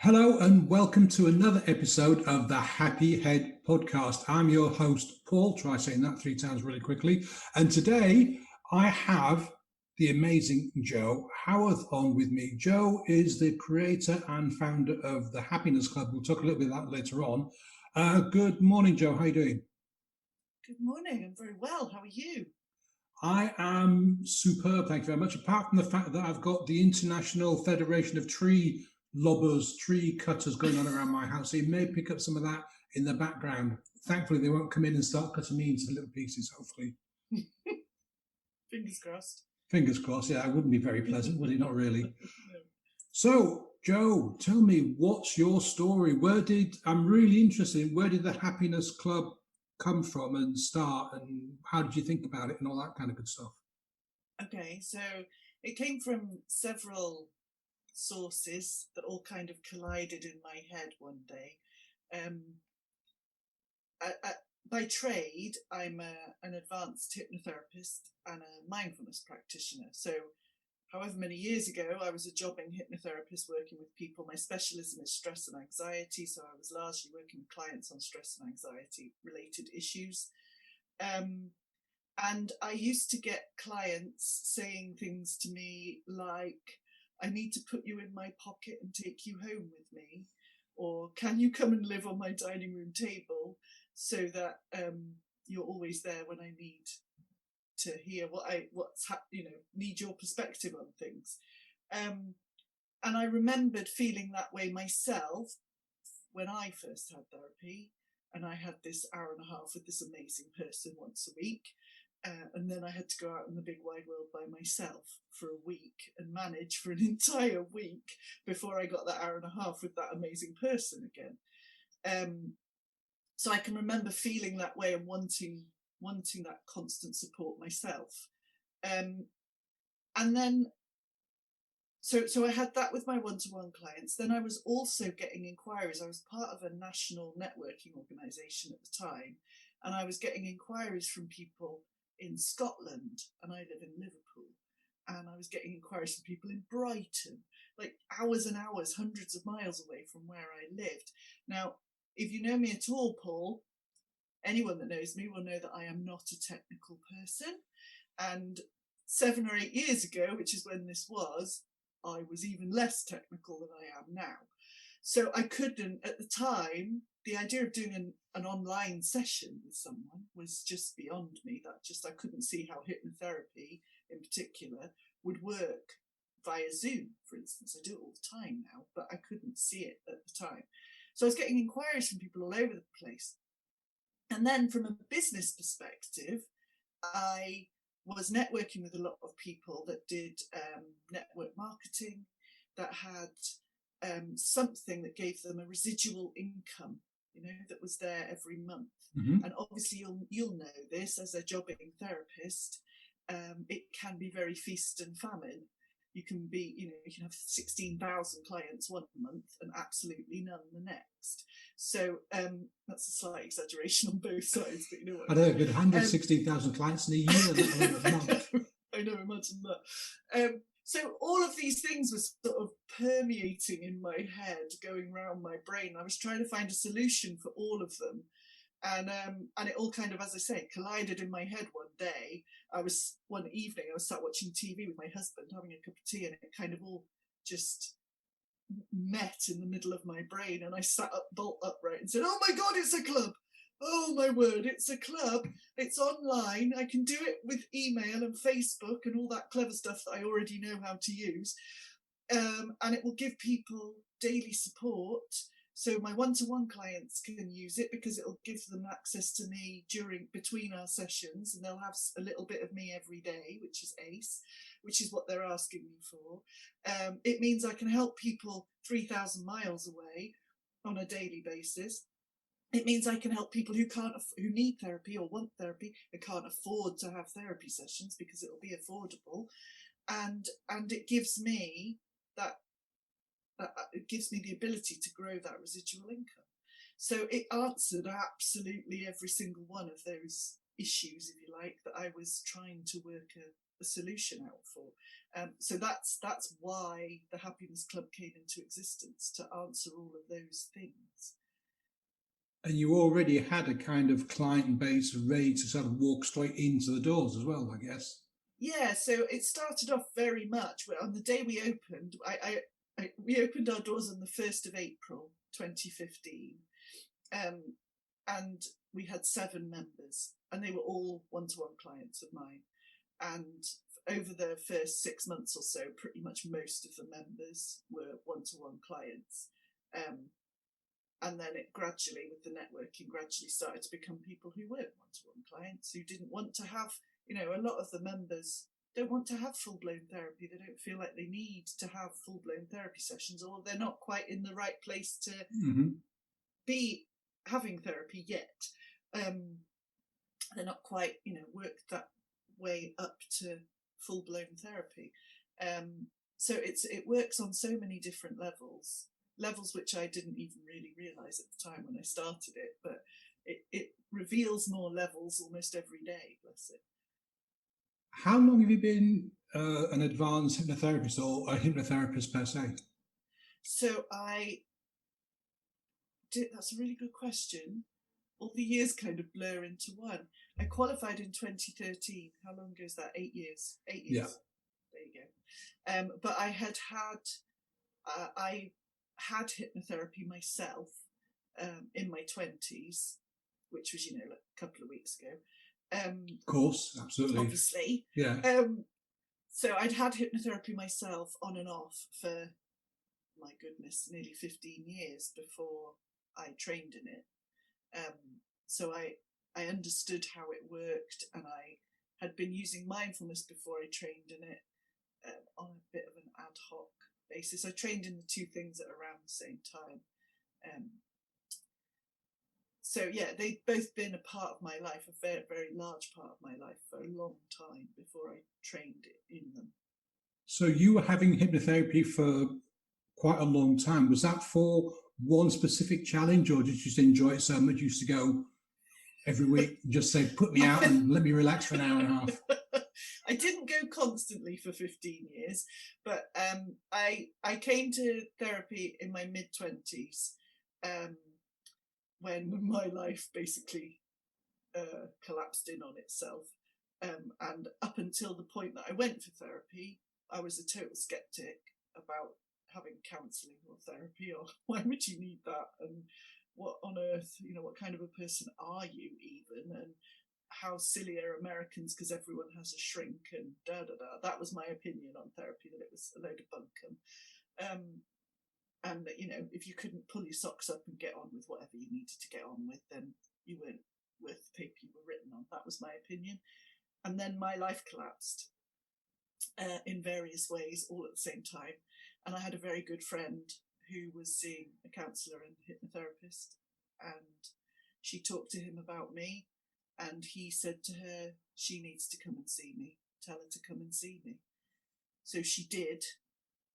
Hello and welcome to another episode of the Happy Head podcast. I'm your host, Paul. Try saying that 3 times really quickly. And today I have the amazing Joe Howarth on with me. Joe is the creator and founder of the Happiness Club. We'll talk a little bit about that later on. Good morning, Joe. How are you doing? Good morning. I'm very well. How are you? I am superb, thank you very much. Apart from the fact that I've got the International Federation of Tree Lobbers, tree cutters going on around my house, so you may pick up some of that in the background. Thankfully, they won't come in and start cutting me into little pieces, hopefully. Fingers crossed. Fingers crossed, yeah, it wouldn't be very pleasant, would it? Not really. No. So, Joe, tell me, what's your story? I'm really interested in where did the Happiness Club come from and start, and how did you think about it and all that kind of good stuff? Okay, so it came from several sources that all kind of collided in my head one day. By trade, I'm an advanced hypnotherapist and a mindfulness practitioner. So however many years ago, I was a jobbing hypnotherapist working with people. My specialism is stress and anxiety, so I was largely working with clients on stress and anxiety related issues. And I used to get clients saying things to me like, I need to put you in my pocket and take you home with me, or can you come and live on my dining room table so that you're always there when I need to hear need your perspective on things. And I remembered feeling that way myself when I first had therapy, and I had this hour and a half with this amazing person once a week. And then I had to go out in the big wide world by myself for a week and manage for an entire week before I got that hour and a half with that amazing person again. So I can remember feeling that way and wanting that constant support myself. And then, so I had that with my one-to-one clients. Then I was also getting inquiries. I was part of a national networking organisation at the time, and I was getting inquiries from people in Scotland, and I live in Liverpool, and I was getting inquiries from people in Brighton, like hours and hours, hundreds of miles away from where I lived. Now, if you know me at all, Paul, anyone that knows me will know that I am not a technical person. And 7 or 8 years ago, which is when this was, I was even less technical than I am now. So I couldn't, at the time, the idea of doing an online session with someone was just beyond me. I couldn't see how hypnotherapy in particular would work via Zoom, for instance. I do it all the time now, but I couldn't see it at the time. So I was getting inquiries from people all over the place. And then from a business perspective, I was networking with a lot of people that did network marketing, that had something that gave them a residual income, that was there every month. Mm-hmm. And obviously you'll know this as a jobbing therapist. It can be very feast and famine. You can have 16,000 clients one month and absolutely none the next. So that's a slight exaggeration on both sides, but you know what I know, good 116,000 clients in a year, let alone a month. I know, imagine that. So all of these things were sort of permeating in my head, going around my brain. I was trying to find a solution for all of them. And it all kind of, as I say, collided in my head one day. One evening, I was sat watching TV with my husband, having a cup of tea, and it kind of all just met in the middle of my brain. And I sat up bolt upright and said, oh my God, it's a club. Oh my word, it's a club. It's online. I can do it with email and Facebook and all that clever stuff that I already know how to use. And it will give people daily support. So my one-to-one clients can use it because it'll give them access to me between our sessions, and they'll have a little bit of me every day, which is ace, which is what they're asking me for. It means I can help people 3,000 miles away on a daily basis. It means I can help people who need therapy or want therapy and can't afford to have therapy sessions because it'll be affordable, and it gives me it gives me the ability to grow that residual income. So it answered absolutely every single one of those issues, if you like, that I was trying to work a solution out for. So that's why the Happiness Club came into existence, to answer all of those things. And you already had a kind of client base ready to sort of walk straight into the doors as well, I guess. Yeah, so it started off very much on the day we opened. We opened our doors on the 1st of April 2015, and we had 7 members, and they were all one-to-one clients of mine. And over the first 6 months or so, pretty much most of the members were one-to-one clients. And then it gradually, with the networking, gradually started to become people who weren't one-to-one clients, who didn't want to have, a lot of the members don't want to have full-blown therapy. They don't feel like they need to have full-blown therapy sessions, or they're not quite in the right place to be having therapy yet. They're not quite, worked that way up to full-blown therapy. So it works on so many different levels which I didn't even really realise at the time when I started it, but it reveals more levels almost every day, bless it. How long have you been an advanced hypnotherapist, or a hypnotherapist per se? So that's a really good question. All the years kind of blur into one. I qualified in 2013. How long ago is that? 8 years. 8 years. Yeah. There you go. But I had hypnotherapy myself in my 20s, which was, like a couple of weeks ago. Of course, absolutely. Obviously. Yeah. So I'd had hypnotherapy myself on and off for, my goodness, nearly 15 years before I trained in it. So I understood how it worked, and I had been using mindfulness before I trained in it on a bit of an ad hoc basis. I trained in the 2 things at around the same time. So yeah, they'd both been a part of my life, a very, very large part of my life, for a long time before I trained in them. So you were having hypnotherapy for quite a long time. Was that for one specific challenge, or did you just enjoy it so much you used to go every week and just say, put me out and let me relax for an hour and a half? I didn't go constantly for 15 years, but I came to therapy in my mid-20s, when my life basically collapsed in on itself. And up until the point that I went for therapy, I was a total skeptic about having counselling or therapy, or why would you need that, and what on earth, what kind of a person are you even, and how silly are Americans because everyone has a shrink, and da-da-da. That was my opinion on therapy, that it was a load of bunkum. And that, if you couldn't pull your socks up and get on with whatever you needed to get on with, then you weren't worth the paper you were written on. That was my opinion. And then my life collapsed in various ways, all at the same time. And I had a very good friend who was seeing a counsellor and hypnotherapist, and she talked to him about me, and he said to her, she needs to come and see me. Tell her to come and see me. So she did,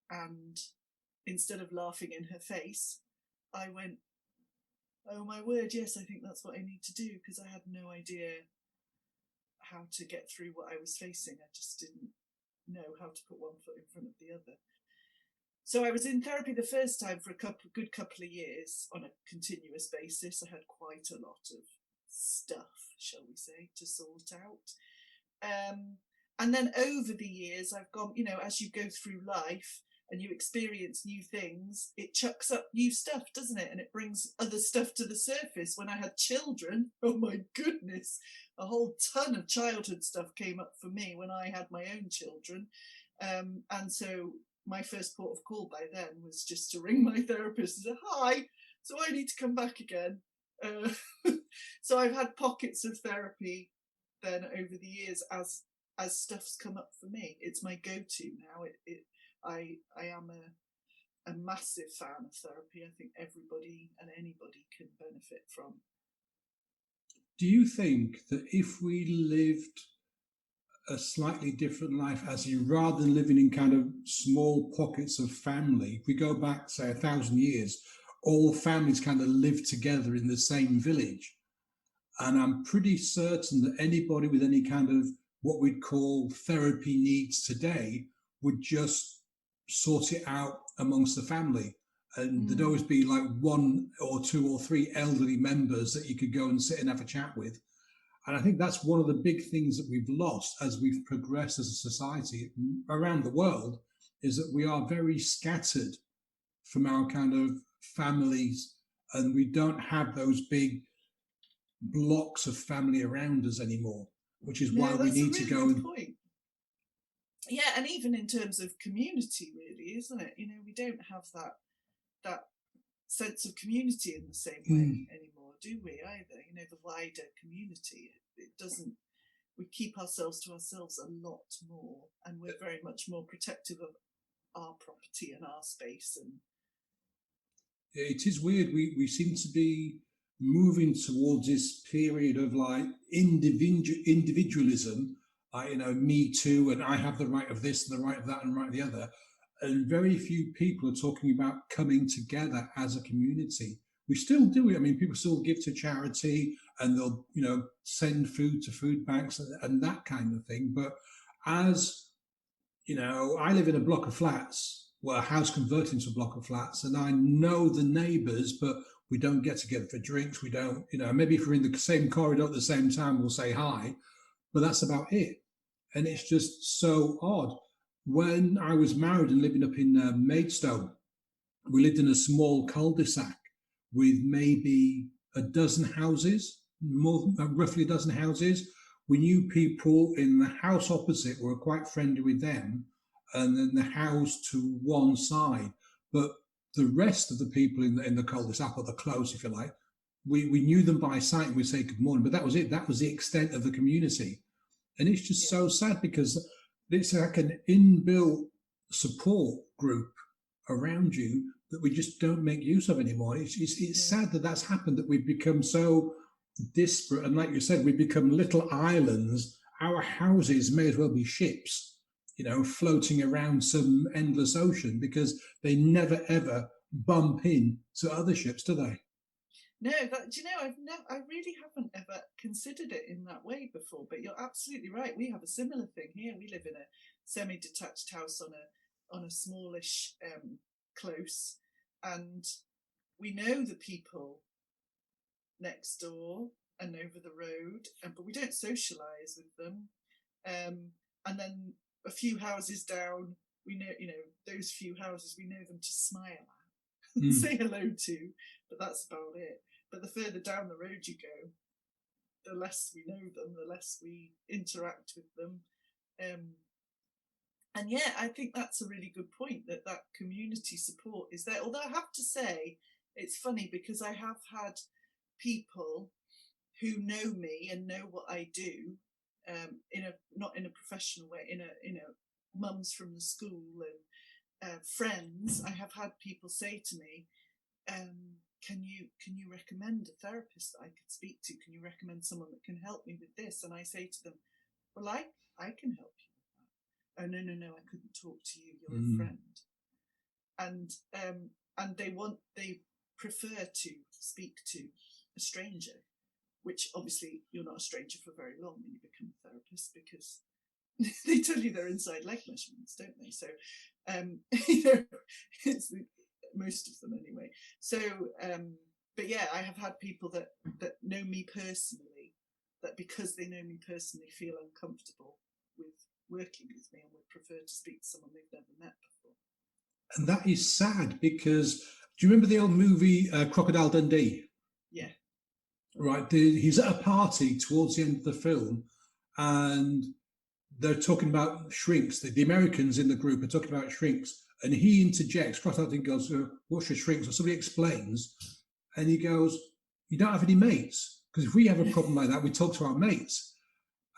and instead of laughing in her face, I went, oh my word, yes, I think that's what I need to do, because I had no idea how to get through what I was facing. I just didn't know how to put one foot in front of the other. So I was in therapy the first time for a good couple of years on a continuous basis. I had quite a lot of stuff, shall we say, to sort out. And then over the years, I've gone, as you go through life and you experience new things, it chucks up new stuff, doesn't it? And it brings other stuff to the surface. When I had children, oh my goodness, a whole ton of childhood stuff came up for me when I had my own children. And so my first port of call by then was just to ring my therapist and say, hi, so I need to come back again. So I've had pockets of therapy then over the years as stuff's come up for me. It's my go-to now. I am a massive fan of therapy. I think everybody and anybody can benefit from. Do you think that if we lived a slightly different life, as in rather than living in kind of small pockets of family, if we go back, say, 1,000 years, all families kind of lived together in the same village? And I'm pretty certain that anybody with any kind of what we'd call therapy needs today would just sort it out amongst the family. And there'd always be like one or two or three elderly members that you could go and sit and have a chat with. And I think that's one of the big things that we've lost as we've progressed as a society around the world, is that we are very scattered from our kind of families, and we don't have those big blocks of family around us anymore, which is why we need to go and point. Yeah, and even in terms of community, really, isn't it? We don't have that sense of community in the same way anymore, do we? Either, the wider community, it doesn't. We keep ourselves to ourselves a lot more, and we're very much more protective of our property and our space. And it is weird. We seem to be moving towards this period of like individualism, like, me too, and I have the right of this and the right of that and the right of the other. And very few people are talking about coming together as a community. We still do it. I mean, people still give to charity, and they'll, send food to food banks and that kind of thing. But as I live in a block of flats, well, a house converted into a block of flats, and I know the neighbours, but we don't get together for drinks. We don't, maybe if we're in the same corridor at the same time, we'll say hi, but that's about it. And it's just so odd. When I was married and living up in Maidstone, we lived in a small cul-de-sac with maybe a dozen houses, roughly a dozen houses. We knew people in the house opposite, were quite friendly with them, and then the house to one side. But the rest of the people in the cul-de-sac, or the close, if you like, we knew them by sight and we'd say good morning, but that was it. That was the extent of the community. And it's just so sad, because it's like an inbuilt support group around you that we just don't make use of anymore. It's sad that that's happened, that we've become so disparate. And like you said, we've become little islands. Our houses may as well be ships, floating around some endless ocean, because they never ever bump in to other ships, do they? No, I really haven't ever considered it in that way before. But you're absolutely right. We have a similar thing here. We live in a semi-detached house on a smallish close, and we know the people next door and over the road, but we don't socialise with them. And then a few houses down, we know, those few houses, we know them to smile at, say hello to, but that's about it. But the further down the road you go, the less we know them, the less we interact with them. And yeah, I think that's a really good point, that community support is there. Although I have to say, it's funny, because I have had people who know me and know what I do, not in a professional way, in a mums from the school and friends. I have had people say to me, can you recommend a therapist that I could speak to? Can you recommend someone that can help me with this? And I say to them, well, I can help you with that. Oh, no, I couldn't talk to you. You're a friend. And they prefer to speak to a stranger, which obviously you're not a stranger for very long when you become a therapist, because they tell you their inside leg measurements, don't they? So, it's most of them anyway. So, but yeah, I have had people that know me personally, that because they know me personally feel uncomfortable with working with me and would prefer to speak to someone they've never met before. And that is sad, because do you remember the old movie Crocodile Dundee? Yeah. Right. He's at a party towards the end of the film, and they're talking about shrinks. The Americans in the group are talking about shrinks, and he interjects. Crocodile Dundee goes, "What's your shrinks?" Or somebody explains, and he goes, "You don't have any mates? Because if we have a problem like that, we talk to our mates."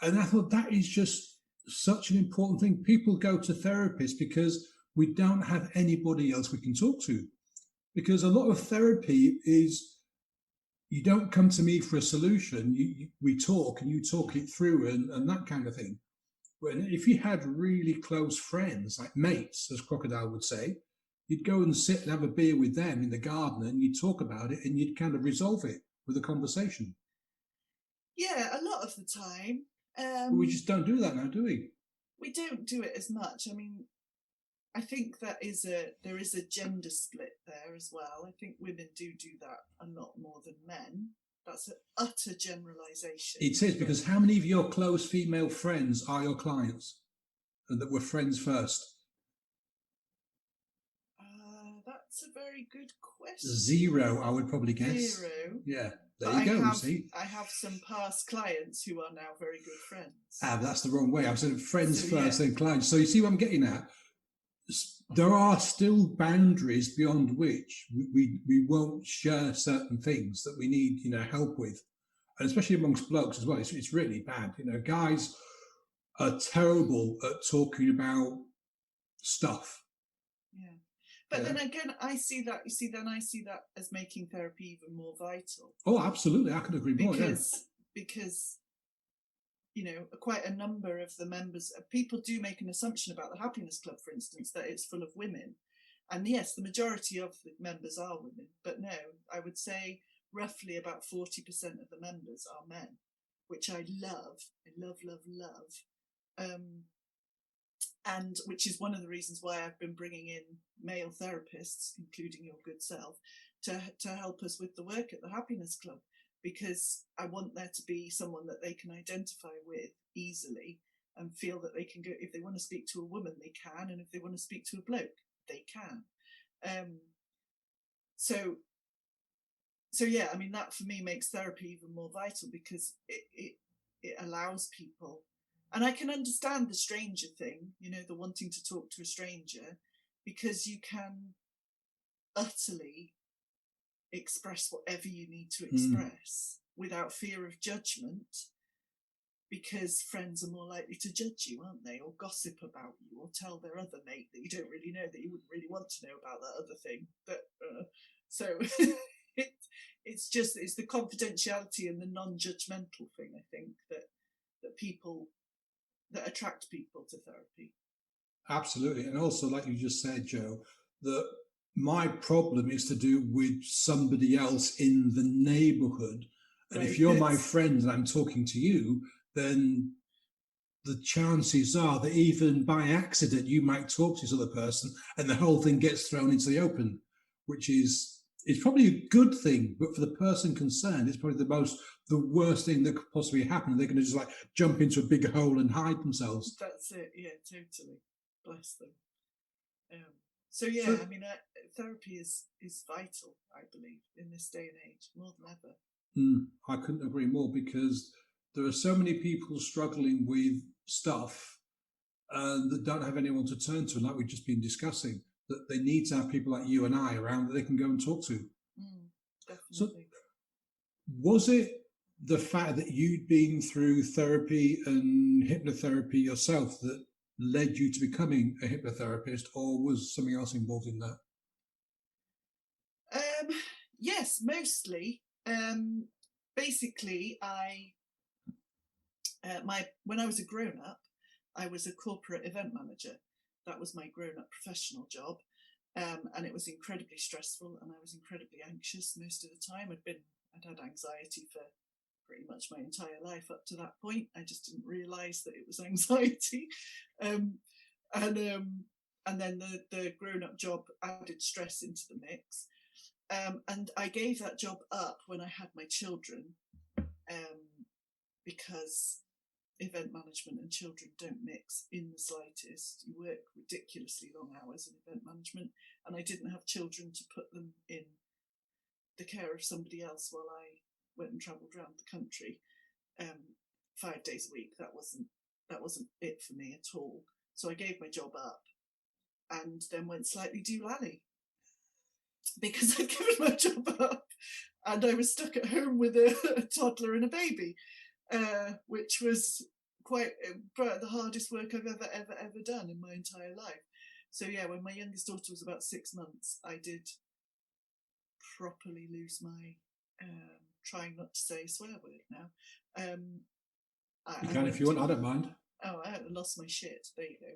And I thought that is just such an important thing. People go to therapists because we don't have anybody else we can talk to. Because a lot of therapy is, you don't come to me for a solution. We talk, and you talk it through, and that kind of thing. When if you had really close friends, like mates, as Crocodile would say, you'd go and sit and have a beer with them in the garden, and you'd talk about it, and you'd kind of resolve it with a conversation. Yeah, a lot of the time. But we just don't do that now, do we? We don't do it as much. I mean, I think there is a gender split there as well. I think women do that a lot more than men. That's an utter generalisation. It is, because how many of your close female friends are your clients and that were friends first? That's a very good question. 0, I would probably guess. 0. Yeah, there you go. You see, I have some past clients who are now very good friends. That's the wrong way. I said friends So, first, yeah. then clients. So you see what I'm getting at? There are still boundaries beyond which we won't share certain things that we need, help with, and especially amongst blokes as well. It's really bad. Guys are terrible at talking about stuff. Yeah. But then again, I see that as making therapy even more vital. Oh, absolutely. I could agree more. Because quite a number of the members, people do make an assumption about the Happiness Club, for instance, that it's full of women. And yes, the majority of the members are women. But no, I would say roughly about 40% of the members are men, which I love. I love, love, love. And which is one of the reasons why I've been bringing in male therapists, including your good self, to help us with the work at the Happiness Club, because I want there to be someone that they can identify with easily and feel that they can go, if they want to speak to a woman, they can, and if they want to speak to a bloke, they can. So yeah, I mean, that for me makes therapy even more vital, because it allows people. And I can understand the stranger thing, the wanting to talk to a stranger, because you can utterly express whatever you need to express without fear of judgment, because friends are more likely to judge you, aren't they? Or gossip about you, or tell their other mate that you don't really know, that you wouldn't really want to know about that other thing. But so it's the confidentiality and the non-judgmental thing, I think, that attract people to therapy. Absolutely. And also, like you just said, Joe, that my problem is to do with somebody else in the neighborhood. And if you're my friend and I'm talking to you, then the chances are that even by accident, you might talk to this other person and the whole thing gets thrown into the open, which is probably a good thing. But for the person concerned, it's probably the worst thing that could possibly happen. They're going to just jump into a big hole and hide themselves. That's it. Yeah, totally. Bless them. I mean, therapy is vital, I believe, in this day and age, more than ever. I couldn't agree more, because there are so many people struggling with stuff that don't have anyone to turn to, like we've just been discussing, that they need to have people like you and I around that they can go and talk to. Definitely. So, was it the fact that you'd been through therapy and hypnotherapy yourself that led you to becoming a hypnotherapist, or was something else involved in that? Yes, mostly. Basically, when I was a grown-up, I was a corporate event manager. That was my grown-up professional job, and it was incredibly stressful, and I was incredibly anxious most of the time. I'd had anxiety for pretty much my entire life up to that point. I just didn't realise that it was anxiety. And then the grown-up job added stress into the mix. And I gave that job up when I had my children, because event management and children don't mix in the slightest. You work ridiculously long hours in event management, and I didn't have children to put them in the care of somebody else while I went and travelled around the country 5 days a week. That wasn't it for me at all. So I gave my job up, and then went slightly doolally, because I'd given my job up and I was stuck at home with a toddler and a baby, which was quite the hardest work I've ever done in my entire life. So yeah, when my youngest daughter was about 6 months, I did properly lose my, trying not to say a swear word now. You can if you want, I don't mind. Oh, I lost my shit. There you go.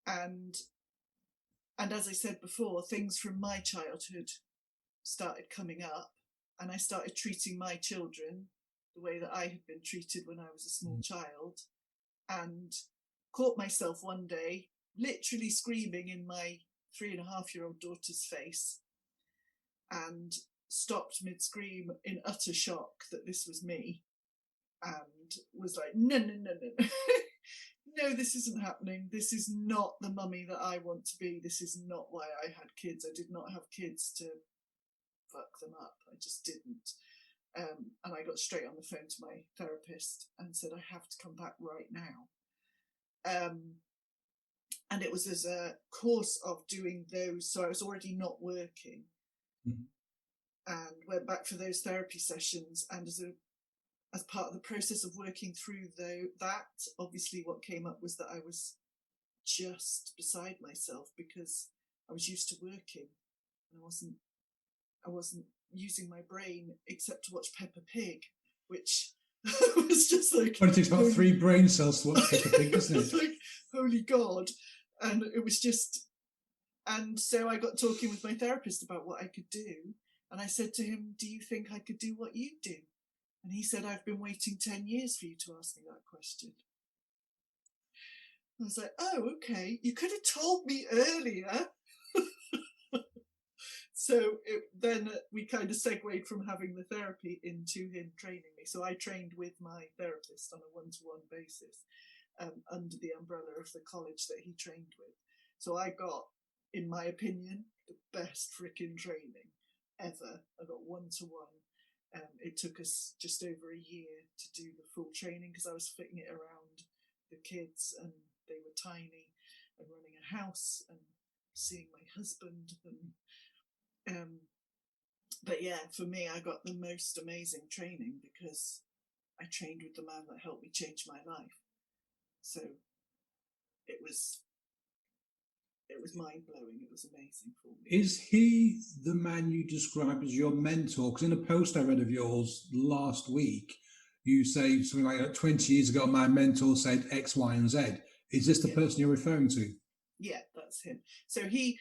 And as I said before, things from my childhood started coming up, and I started treating my children the way that I had been treated when I was a small child, and caught myself one day literally screaming in my 3.5-year-old daughter's face, and stopped mid-scream in utter shock that this was me, and was like, no, no, no, no. No, this isn't happening. This is not the mummy that I want to be. This is not why I had kids. I did not have kids to fuck them up. I just didn't. And I got straight on the phone to my therapist and said, I have to come back right now. And it was as a course of doing those. So I was already not working, and went back for those therapy sessions. And as part of the process of working through that, obviously what came up was that I was just beside myself because I was used to working, and I wasn't using my brain except to watch Peppa Pig, which was just like, Well, it takes about 3 brain cells to watch Peppa Pig, doesn't it? Like, holy God. And it was just, and so I got talking with my therapist about what I could do, and I said to him, do you think I could do what you do? And he said, I've been waiting 10 years for you to ask me that question. I was like, oh, okay. You could have told me earlier. So then we kind of segued from having the therapy into him training me. So I trained with my therapist on a one-to-one basis, under the umbrella of the college that he trained with. So I got, in my opinion, the best freaking training ever. I got one-to-one. It took us just over a year to do the full training because I was fitting it around the kids, and they were tiny, and running a house and seeing my husband. And but yeah, for me, I got the most amazing training because I trained with the man that helped me change my life. So it was mind-blowing. It was amazing for me. Is he the man you describe as your mentor? Because in a post I read of yours last week, you say something like 20 years ago, my mentor said X, Y, and Z. Is this the person you're referring to? Yeah, that's him. So he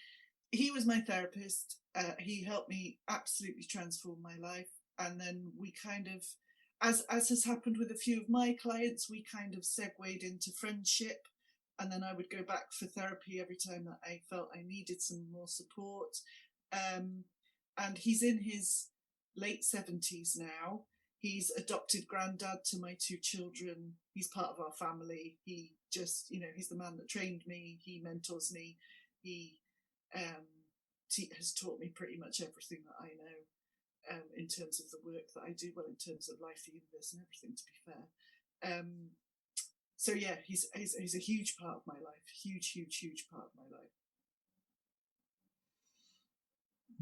was my therapist. He helped me absolutely transform my life. And then we kind of, as has happened with a few of my clients, we kind of segued into friendship. And then I would go back for therapy every time that I felt I needed some more support. And he's in his late 70s now. He's adopted granddad to my 2 children. He's part of our family. He just, he's the man that trained me. He mentors me. He has taught me pretty much everything that I know, in terms of the work that I do, well, in terms of life, the universe, and everything, to be fair. So yeah, he's a huge part of my life, huge part of my life.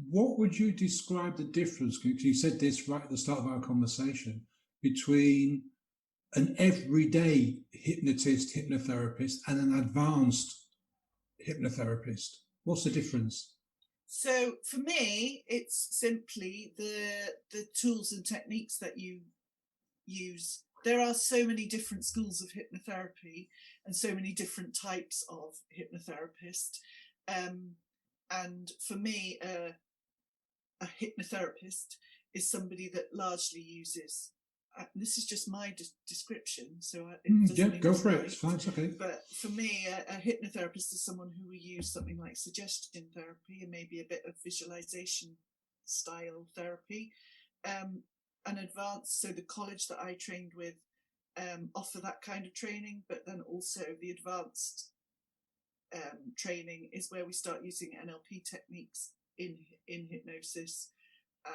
What would you describe the difference, because you said this right at the start of our conversation, between an everyday hypnotist, hypnotherapist, and an advanced hypnotherapist? What's the difference? So for me, it's simply the tools and techniques that you use. There are so many different schools of hypnotherapy and so many different types of hypnotherapist. And for me, a hypnotherapist is somebody that largely uses, this is just my description, so go for it. It's fine, it's okay. But for me, a hypnotherapist is someone who will use something like suggestion therapy and maybe a bit of visualization style therapy. An advanced, so the college that I trained with offer that kind of training, but then also the advanced training is where we start using NLP techniques in hypnosis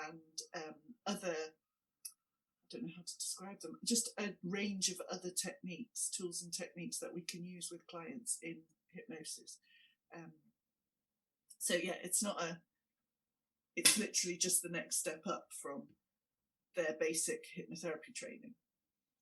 and other, I don't know how to describe them, just a range of other techniques, tools and techniques that we can use with clients in hypnosis. So yeah, it's literally just the next step up from their basic hypnotherapy training.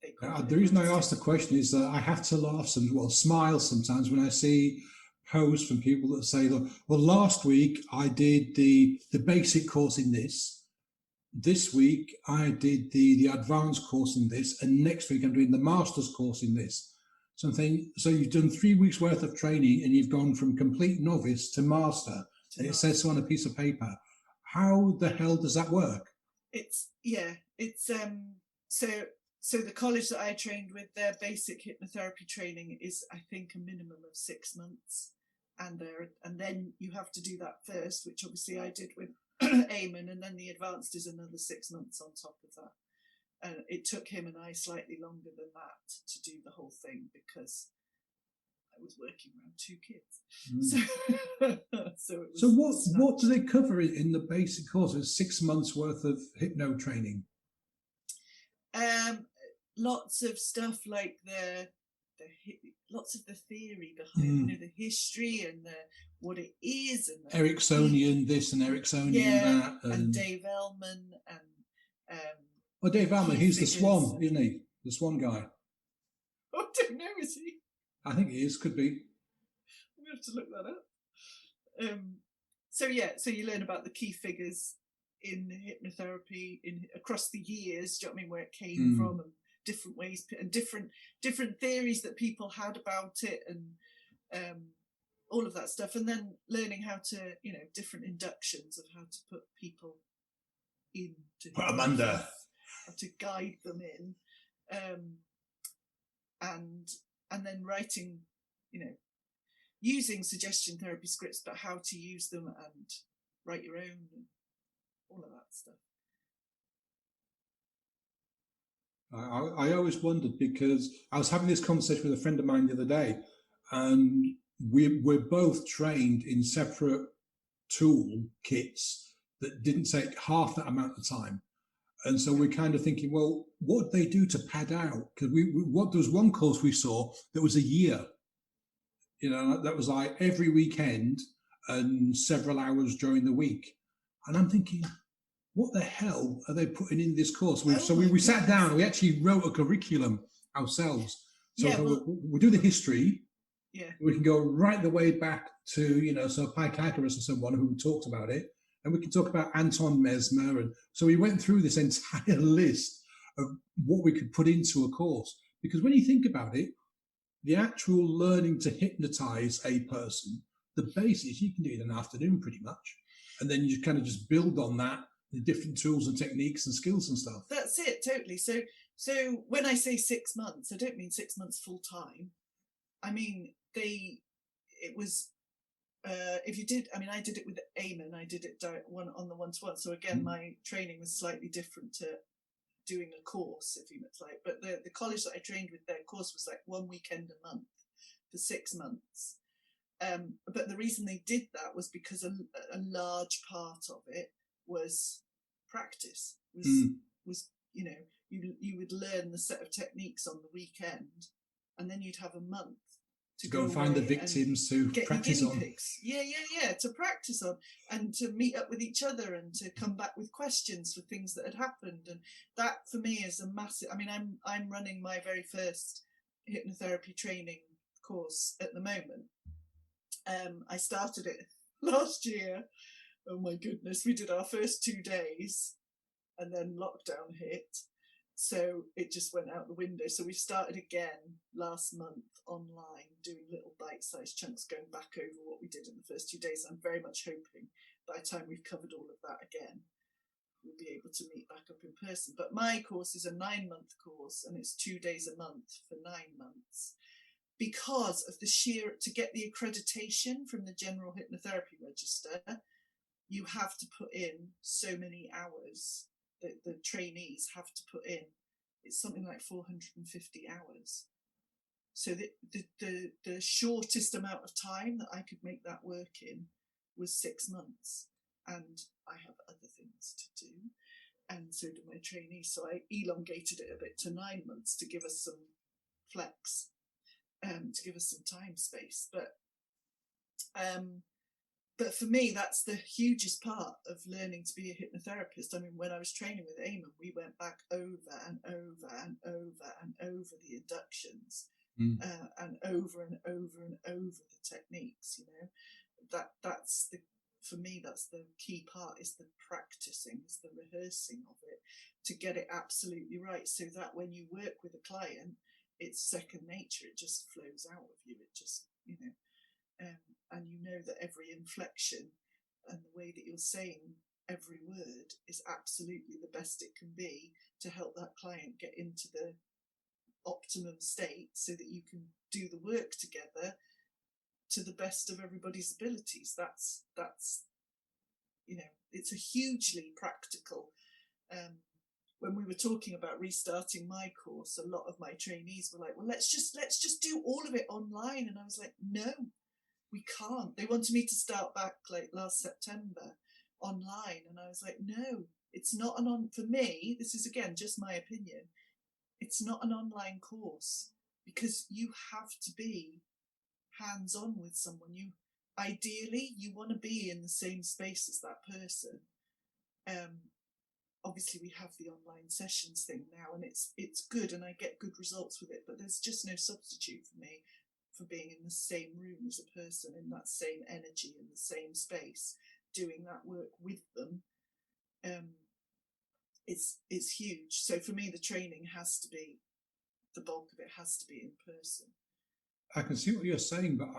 The reason I asked the question is that I have to laugh smile sometimes when I see posts from people that say, well, last week I did the basic course in this week I did the advanced course in this, and next week I'm doing the master's course in this. Something. So you've done 3 weeks worth of training and you've gone from complete novice to master. And it says so on a piece of paper. How the hell does that work? So So the college that I trained with, their basic hypnotherapy training is, I think, a minimum of 6 months. And then you have to do that first, which obviously I did with Eamon, and then the advanced is another 6 months on top of that. And it took him and I slightly longer than that to do the whole thing because I was working around 2 kids. So it was. So what do they cover in the basic course? It's 6 months worth of hypno training. Lots of stuff like lots of the theory behind, the history and what it is, and Ericksonian this and Ericksonian that, and Dave Ellman and Dave Ellman, he's the Swan, isn't he? The Swan guy. I don't know, is he? I think he is. Could be. I'm gonna have to look that up. So you learn about the key figures in hypnotherapy across the years. Do you know what I mean? Where it came from, and different ways and different theories that people had about it, and all of that stuff. And then learning how to, different inductions of how to put people into put them under, how to guide them in, and then writing, using suggestion therapy scripts, but how to use them and write your own and all of that stuff. I always wondered, because I was having this conversation with a friend of mine the other day, and we're both trained in separate tool kits that didn't take half that amount of time. And so we're kind of thinking, well, what do they do to pad out? Because there was one course we saw that was a year. That was like every weekend and several hours during the week. And I'm thinking, what the hell are they putting in this course? We sat down and we actually wrote a curriculum ourselves. So we'll do the history. Yeah. We can go right the way back to, so Pythagoras and someone who talked about it. And we can talk about Anton Mesmer. And so we went through this entire list of what we could put into a course. Because when you think about it, the actual learning to hypnotize a person, the basics you can do in an afternoon pretty much. And then you kind of just build on that, the different tools and techniques and skills and stuff. That's it, totally. So when I say 6 months, I don't mean 6 months full time. I mean, it was, if you did, I did it with Eamon, I did it on the one-to-one. So again, my training was slightly different to doing a course, if you like. But the college that I trained with, their course was like 1 weekend a month for 6 months. But the reason they did that was because a large part of it was practice. Was you would learn the set of techniques on the weekend, and then you'd have a month to go and find the victims to practice on. Yeah, to practice on, and to meet up with each other, and to come back with questions for things that had happened. And that for me is a massive. I'm running my very first hypnotherapy training course at the moment. I started it last year. Oh my goodness, we did our first 2 days and then lockdown hit. So it just went out the window. So we started again last month online, doing little bite-sized chunks, going back over what we did in the first 2 days. I'm very much hoping by the time we've covered all of that again, we'll be able to meet back up in person. But my course is a 9-month course, and it's 2 days a month for 9 months. Because of to get the accreditation from the General Hypnotherapy Register, you have to put in so many hours that the trainees have to put in. It's something like 450 hours. So the shortest amount of time that I could make that work in was 6 months. And I have other things to do. And so do my trainees. So I elongated it a bit to 9 months to give us some flex, to give us some time space. But for me, that's the hugest part of learning to be a hypnotherapist. When I was training with Eamon, we went back over and over and over and over the inductions, and over and over and over the techniques. That's for me, that's the key part, is the practicing, is the rehearsing of it, to get it absolutely right, so that when you work with a client, it's second nature. It just flows out of you. It just, and you know that every inflection and the way that you're saying every word is absolutely the best it can be to help that client get into the optimum state so that you can do the work together to the best of everybody's abilities. That's it's a hugely practical. When we were talking about restarting my course, a lot of my trainees were like, well, let's just do all of it online. And I was like, no, we can't. They wanted me to start back like last September online. And I was like, no, it's not for me, this is again, just my opinion. It's not an online course because you have to be hands-on with someone. Ideally, you want to be in the same space as that person. Obviously we have the online sessions thing now, and it's good, and I get good results with it, but there's just no substitute for me for being in the same room as a person, in that same energy, in the same space, doing that work with them. It's huge. So for me, the training has to be, the bulk of it has to be in person. I can see what you're saying, but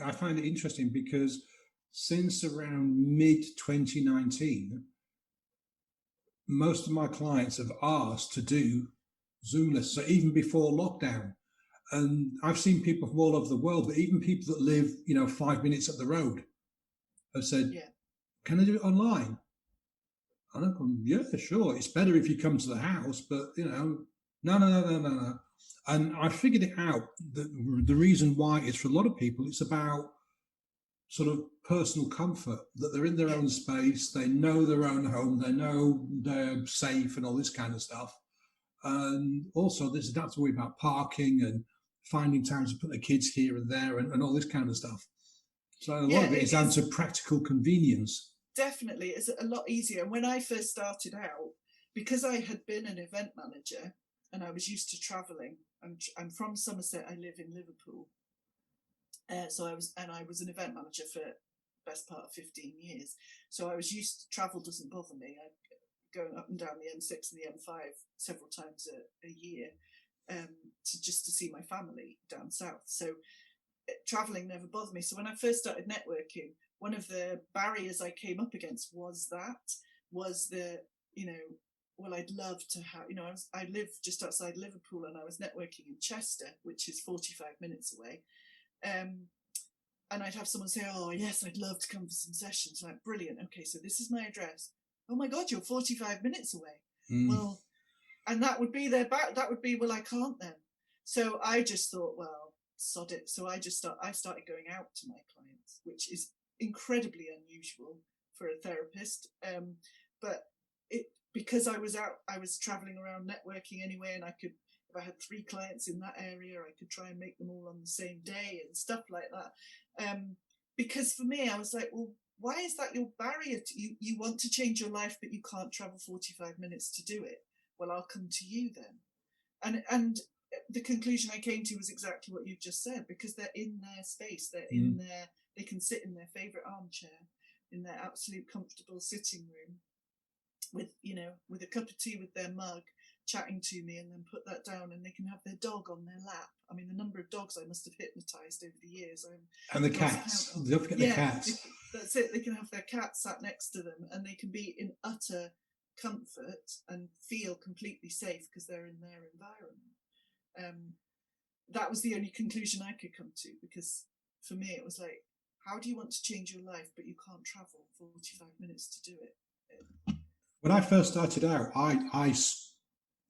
I find it interesting because since around mid-2019, most of my clients have asked to do Zoom lessons, so even before lockdown. And I've seen people from all over the world, but even people that live, 5 minutes up the road have said, can I do it online? And I'm going, yeah, sure. It's better if you come to the house, but, no. And I figured it out. The reason why is, for a lot of people, it's about sort of personal comfort, that they're in their own space, they know their own home, they know they're safe and all this kind of stuff. And also they don't have to worry about parking and finding times to put the kids here and there and all this kind of stuff. So a lot of it is down to practical convenience. Definitely, it's a lot easier. And when I first started out, because I had been an event manager and I was used to traveling, I'm from Somerset, I live in Liverpool. So I was an event manager for the best part of 15 years. So I was used to, travel doesn't bother me. I going up and down the M6 and the M5 several times a year to see my family down south. So traveling never bothered me. So when I first started networking, one of the barriers I came up against was well, I'd love to have, I live just outside Liverpool and I was networking in Chester, which is 45 minutes away. And I'd have someone say, oh yes, I'd love to come for some sessions. I'm like, brilliant. Okay, so this is my address. Oh my God, you're 45 minutes away. Well, and that would be well, I can't then. So I just thought, well, sod it. So I started going out to my clients, which is incredibly unusual for a therapist. But because I was traveling around networking anyway, and if I had 3 clients in that area, I could try and make them all on the same day and stuff like that. Because for me, I was like, well, why is that your barrier? You want to change your life, but you can't travel 45 minutes to do it. Well, I'll come to you then. And the conclusion I came to was exactly what you've just said, because they're in their space. They're in their, they can sit in their favorite armchair, in their absolute comfortable sitting room with a cup of tea with their mug, chatting to me, and then put that down, and they can have their dog on their lap. I mean, the number of dogs I must have hypnotized over the years. And the cats. Don't forget the cats. That's it. They can have their cat sat next to them, and they can be in utter comfort and feel completely safe because they're in their environment. That was the only conclusion I could come to, because for me it was like, how do you want to change your life but you can't travel 45 minutes to do it? When I first started out, I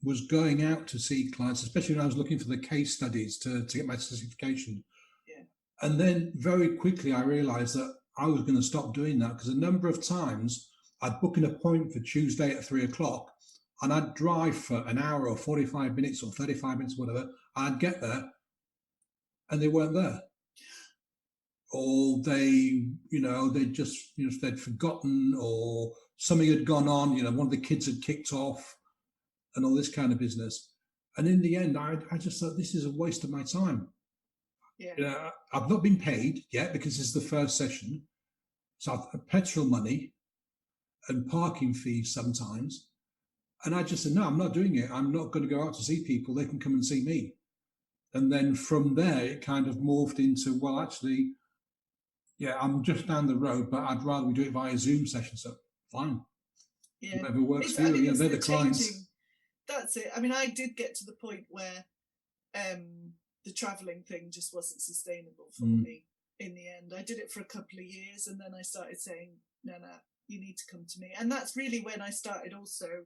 was going out to see clients, especially when I was looking for the case studies to get my certification. Yeah. And then very quickly I realized that I was going to stop doing that, because a number of times I'd book an appointment for Tuesday at 3:00 and I'd drive for an hour or 45 minutes or 35 minutes, whatever. I'd get there and they weren't there. Or they'd just, they'd forgotten, or something had gone on, one of the kids had kicked off and all this kind of business. And in the end, I just thought, this is a waste of my time. Yeah. I've not been paid yet because it's the first session. So I've had petrol money and parking fees sometimes. And I just said, no, I'm not doing it. I'm not going to go out to see people. They can come and see me. And then from there, it kind of morphed into, well, actually, yeah, I'm just down the road, but I'd rather we do it via Zoom session. So fine. Yeah. Whatever works It's, for you. I mean, it's They're the the clients. changing. That's it. I mean, I did get to the point where the traveling thing just wasn't sustainable for me in the end. I did it for a couple of years, and then I started saying, no, you need to come to me. And that's really when I started also,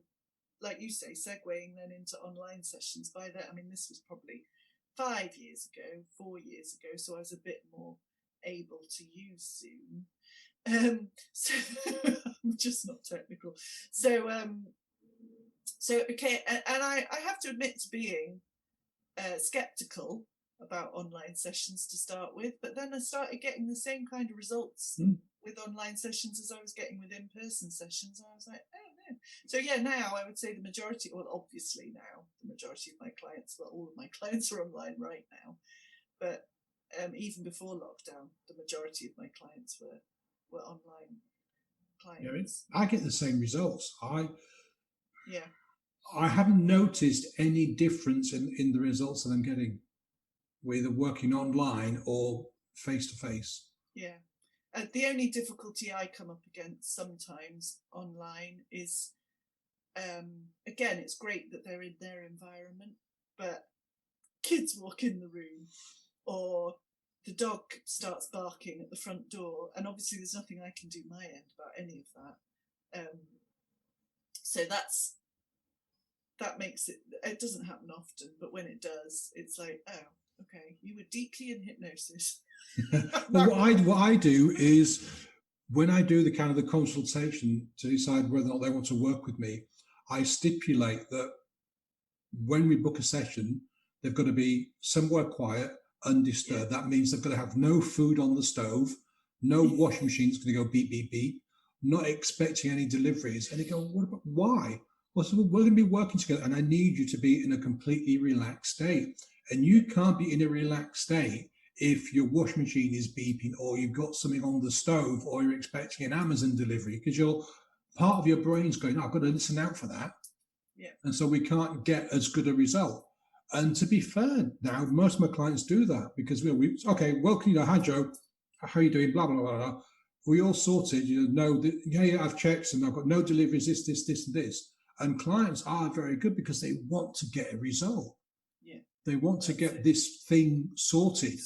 like you say, segueing then into online sessions. By that, I mean, this was probably 4 years ago, so I was a bit more able to use Zoom. So I'm just not technical. So it became, and I have to admit to being skeptical about online sessions to start with, but then I started getting the same kind of results with online sessions as I was getting with in-person sessions. I was like, oh no. So yeah, now I would say the majority, well, obviously now the majority of my clients, well, all of my clients are online right now, but even before lockdown, the majority of my clients were online clients. Yeah, I get the same results. Yeah. I haven't noticed any difference in the results that I'm getting, whether working online or face to face. Yeah. The only difficulty I come up against sometimes online is, again, it's great that they're in their environment, but kids walk in the room or the dog starts barking at the front door, and obviously there's nothing I can do my end about any of that. So that makes it doesn't happen often, but when it does, it's like, oh, okay, you were deeply in hypnosis. Well, what I do is when I do the kind of the consultation to decide whether or not they want to work with me, I stipulate that when we book a session, they've got to be somewhere quiet, undisturbed. Yeah. That means they've got to have no food on the stove, no washing machine's going to go beep, beep, beep, not expecting any deliveries. And they go, what about, why? Well, so we're going to be working together and I need you to be in a completely relaxed state. And you can't be in a relaxed state if your washing machine is beeping or you've got something on the stove or you're expecting an Amazon delivery, because part of your brain's going, I've got to listen out for that. Yeah. And so we can't get as good a result. And to be fair, now most of my clients do that because okay, welcome, hi Joe, how are you doing? Blah, blah, blah, blah. We all sorted, yeah, I've checked and I've got no deliveries, this, and this. And clients are very good because they want to get a result. Yeah. They want to get this thing sorted.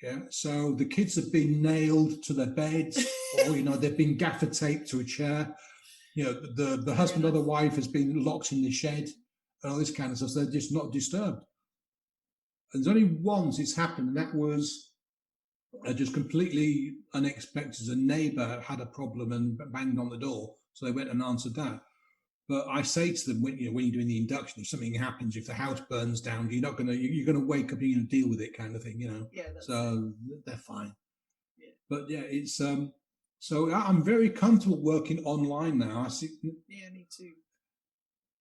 Yeah. So the kids have been nailed to their beds or, they've been gaffer taped to a chair. The husband or the wife has been locked in the shed and all this kind of stuff. So they're just not disturbed. And there's only once it's happened, and that was just completely unexpected. A neighbour had a problem and banged on the door, so they went and answered that. But I say to them, when you're doing the induction, if something happens, if the house burns down, you're going to wake up and you're going to deal with it, kind of thing, Yeah. So they're fine. Yeah. But yeah, it's so I'm very comfortable working online now. I see. Yeah, me too.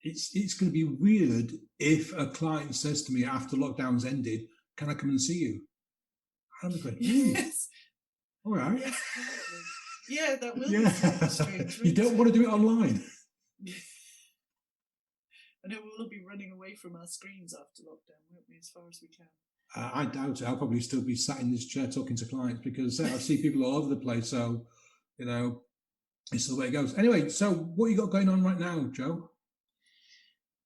It's going to be weird if a client says to me after lockdown's ended, "Can I come and see you?" I'm going, yes. All right. Yes, yeah, that will be strange. You don't want to do it online. I know we'll be running away from our screens after lockdown, won't we, as far as we can? I doubt it. I'll probably still be sat in this chair talking to clients because I see people all over the place. So, it's the way it goes. Anyway, so what you got going on right now, Joe?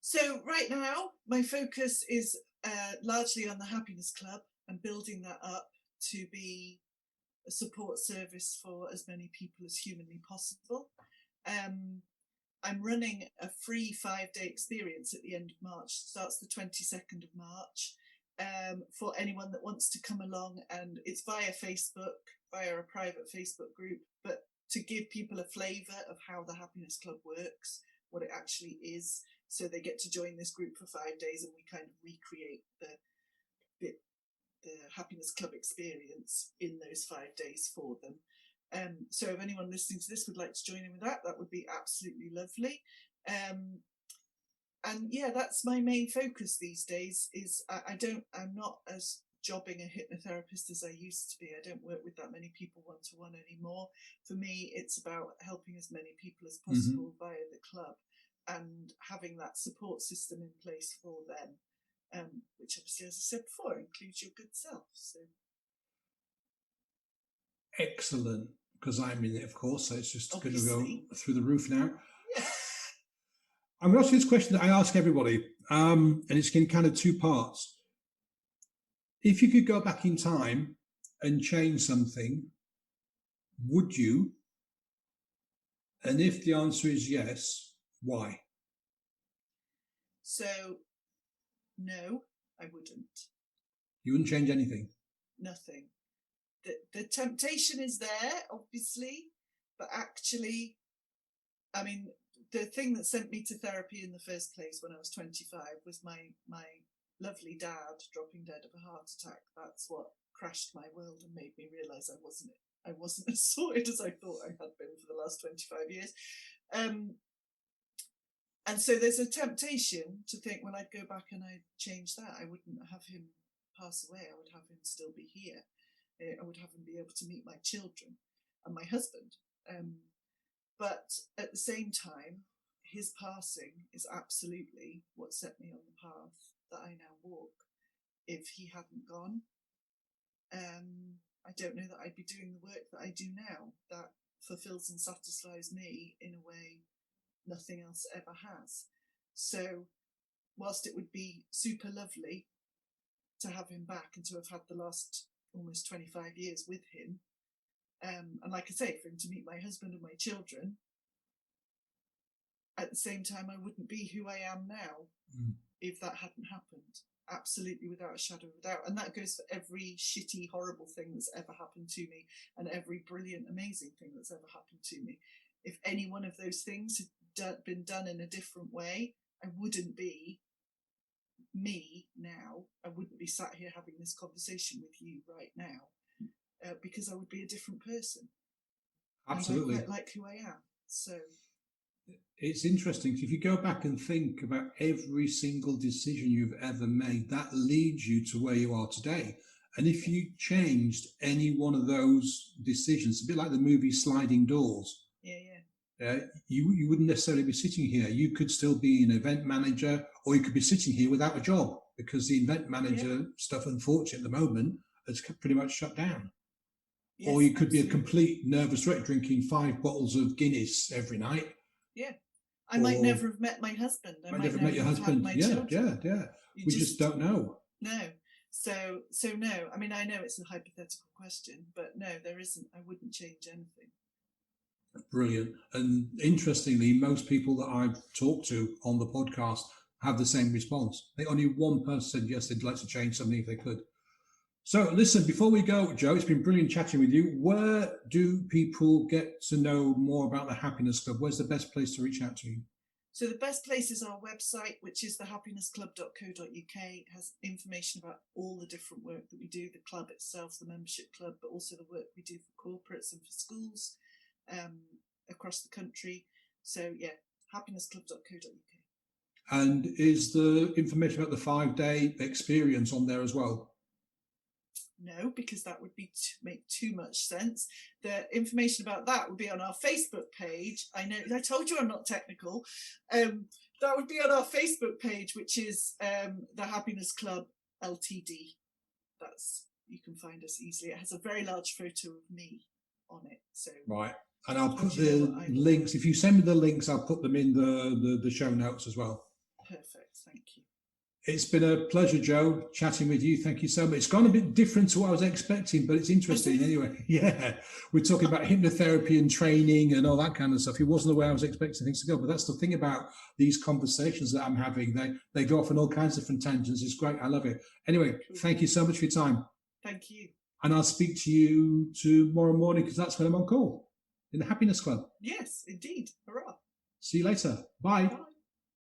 So right now, my focus is largely on the Happiness Club and building that up to be a support service for as many people as humanly possible. I'm running a free 5-day experience at the end of March. It starts the 22nd of March for anyone that wants to come along, and it's via Facebook, via a private Facebook group, but to give people a flavour of how the Happiness Club works, what it actually is. So they get to join this group for 5 days and we kind of recreate the Happiness Club experience in those 5 days for them. So if anyone listening to this would like to join in with that would be absolutely lovely. And yeah, that's my main focus these days. Is I'm not as jobbing a hypnotherapist as I used to be. I don't work with that many people one-to-one anymore. For me, it's about helping as many people as possible via the club and having that support system in place for them, which obviously, as I said before, includes your good self. So excellent. because I'm in it, of course, so it's just Obviously. going to go through the roof now. Yeah. I'm going to ask you this question that I ask everybody, and it's in kind of two parts. If you could go back in time and change something, would you? And if the answer is yes, why? So, no, I wouldn't. You wouldn't change anything? Nothing. The temptation is there, obviously, but actually, I mean, the thing that sent me to therapy in the first place when I was 25 was my lovely dad dropping dead of a heart attack. That's what crashed my world and made me realise I wasn't as sorted as I thought I had been for the last 25 years. And so there's a temptation to think, well, I'd go back and I'd change that. I wouldn't have him pass away. I would have him still be here. I would have him be able to meet my children and my husband. But at the same time, his passing is absolutely what set me on the path that I now walk. If he hadn't gone, I don't know that I'd be doing the work that I do now, that fulfills and satisfies me in a way nothing else ever has. So whilst it would be super lovely to have him back and to have had the last almost 25 years with him, and like I say, for him to meet my husband and my children, at the same time, I wouldn't be who I am now if that hadn't happened. Absolutely, without a shadow of a doubt. And that goes for every shitty, horrible thing that's ever happened to me and every brilliant, amazing thing that's ever happened to me. If any one of those things had been done in a different way, I wouldn't be me now. I wouldn't be sat here having this conversation with you right now, because I would be a different person. Absolutely. And I quite like who I am. So it's interesting. If you go back and think about every single decision you've ever made, that leads you to where you are today. And if you changed any one of those decisions, a bit like the movie Sliding Doors, you wouldn't necessarily be sitting here. You could still be an event manager, or you could be sitting here without a job, because the event manager stuff, unfortunately, at the moment, has pretty much shut down. Yes, or you could be a complete nervous wreck drinking 5 bottles of Guinness every night. Yeah. I might never have met my husband. I might never met your husband. My children. We just don't know. No. So no. I mean, I know it's a hypothetical question, but no, there isn't. I wouldn't change anything. Brilliant. And interestingly, most people that I've talked to on the podcast have the same response. I think only one person said yes, they'd like to change something if they could. So listen, before we go, Joe, it's been brilliant chatting with you. Where do people get to know more about the Happiness Club? Where's the best place to reach out to you? So the best place is our website, which is thehappinessclub.co.uk. It has information about all the different work that we do, the club itself, the membership club, but also the work we do for corporates and for schools across the country. So yeah, happinessclub.co.uk. And is the information about the 5-day experience on there as well? No, because that would make too much sense. The information about that would be on our Facebook page. I know, I told you I'm not technical. That would be on our Facebook page, which is the Happiness Club Ltd. You can find us easily. It has a very large photo of me on it. So right, and I'll put the links. If you send me the links, I'll put them in the show notes as well. Perfect, thank you. It's been a pleasure, Joe, chatting with you. Thank you so much. It's gone a bit different to what I was expecting, but it's interesting anyway. Yeah, we're talking about hypnotherapy and training and all that kind of stuff. It wasn't the way I was expecting things to go, but that's the thing about these conversations that I'm having. They go off on all kinds of different tangents. It's great. I love it. Anyway, thank you so much for your time. Thank you. And I'll speak to you tomorrow morning, because that's when I'm on call in the Happiness Club. Yes, indeed. Hurrah. See you later. Bye. Bye.